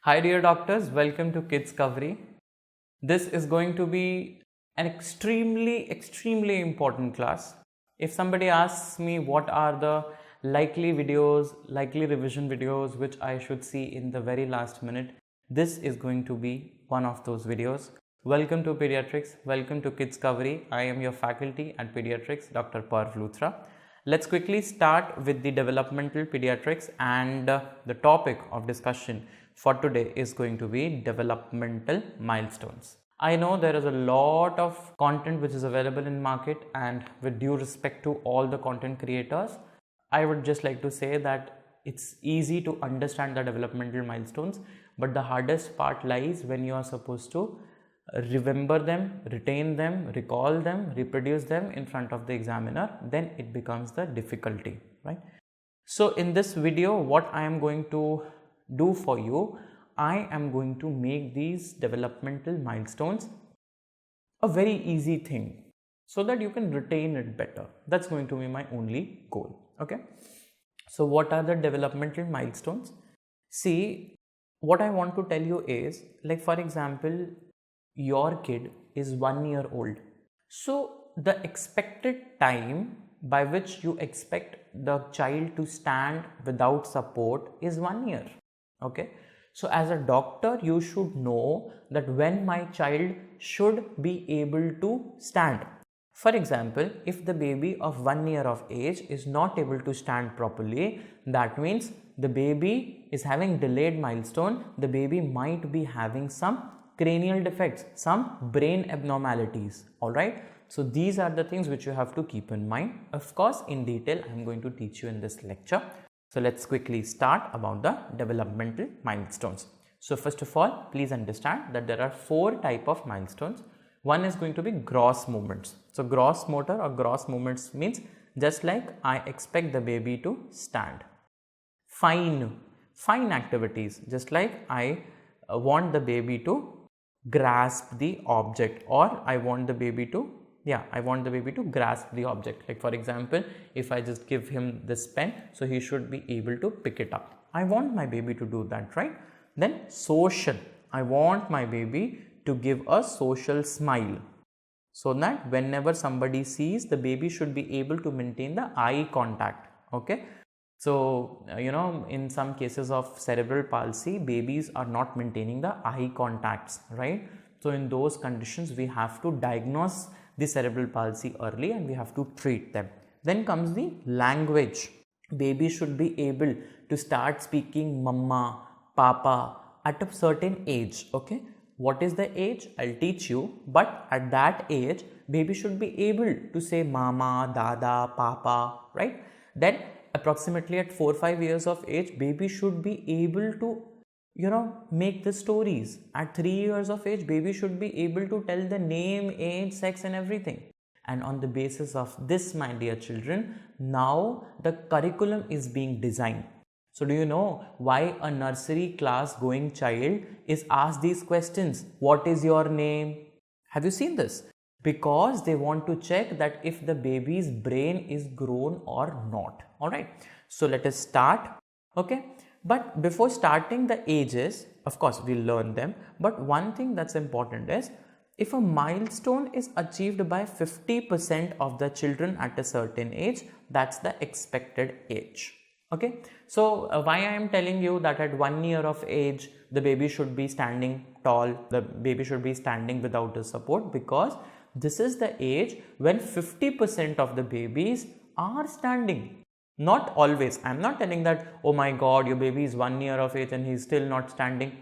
Hi dear doctors, welcome to Kids Covery. This is going to be an extremely important class. If somebody asks me what are the likely revision videos which I should see in the very last minute, this is going to be one of those videos. Welcome to Pediatrics, welcome to Kids Covery. I am your faculty at Pediatrics, Dr. Parv Luthra. Let's quickly start with the developmental pediatrics, and the topic of discussion for today is going to be developmental milestones. I know there is a lot of content which is available in market, and with due respect to all the content creators, I would just like to say that it's easy to understand the developmental milestones, but the hardest part lies when you are supposed to remember them, retain them, recall them, reproduce them in front of the examiner. Then it becomes the difficulty, right? So in this video, what I am going to do for you, I am going to make these developmental milestones a very easy thing so that you can retain it better. That's going to be my only goal. Okay, so what are the developmental milestones? See, what I want to tell you is, like, for example, your kid is 1 year old, so the expected time by which you expect the child to stand without support is 1 year. Okay, so as a doctor, you should know that when my child should be able to stand. For example, if the baby of 1 year of age is not able to stand properly, that means the baby is having delayed milestone. The baby might be having some cranial defects, some brain abnormalities. All right, so these are the things which you have to keep in mind. Of course, in detail I am going to teach you in this lecture. So let's quickly start about the developmental milestones. So first of all, please understand that there are 4 types of milestones. One is going to be gross movements. So gross motor or gross movements means just like I expect the baby to stand. Fine activities, just like I want the baby to grasp the object, or I want the baby to grasp the object. Like, for example, if I just give him this pen, so he should be able to pick it up. I want my baby to do that, right? Then social, I want my baby to give a social smile, so that whenever somebody sees, the baby should be able to maintain the eye contact. Okay, so in some cases of cerebral palsy, babies are not maintaining the eye contacts, right? So in those conditions, we have to diagnose the cerebral palsy early and we have to treat them. Then comes the language. Baby should be able to start speaking mama, papa at a certain age. Okay, what is the age? I'll teach you, but at that age, baby should be able to say mama, dada, papa, right? Then approximately at 4-5 years of age, baby should be able to make the stories. At 3 years of age, baby should be able to tell the name, age, sex and everything. And on the basis of this, my dear children, now the curriculum is being designed. So do you know why a nursery class going child is asked these questions? What is your name? Have you seen this? Because they want to check that if the baby's brain is grown or not. All right, so let us start. Okay, but before starting the ages, of course we'll learn them, but one thing that's important is, if a milestone is achieved by 50% of the children at a certain age, that's the expected age. Okay, so why I am telling you that at 1 year of age the baby should be standing tall, the baby should be standing without a support, because this is the age when 50% of the babies are standing. Not always. I am not telling that, oh my god, your baby is 1 year of age and he is still not standing.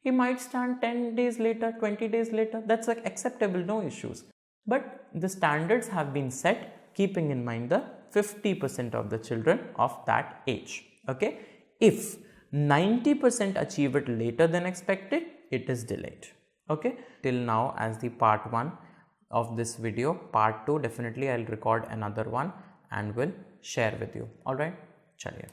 He might stand 10 days later, 20 days later. That's like acceptable, no issues. But the standards have been set keeping in mind the 50% of the children of that age. Okay, if 90% achieve it later than expected, it is delayed. Okay, till now as the part 1 of this video. Part 2 definitely I'll record another one and will share with you. All right, chaliye.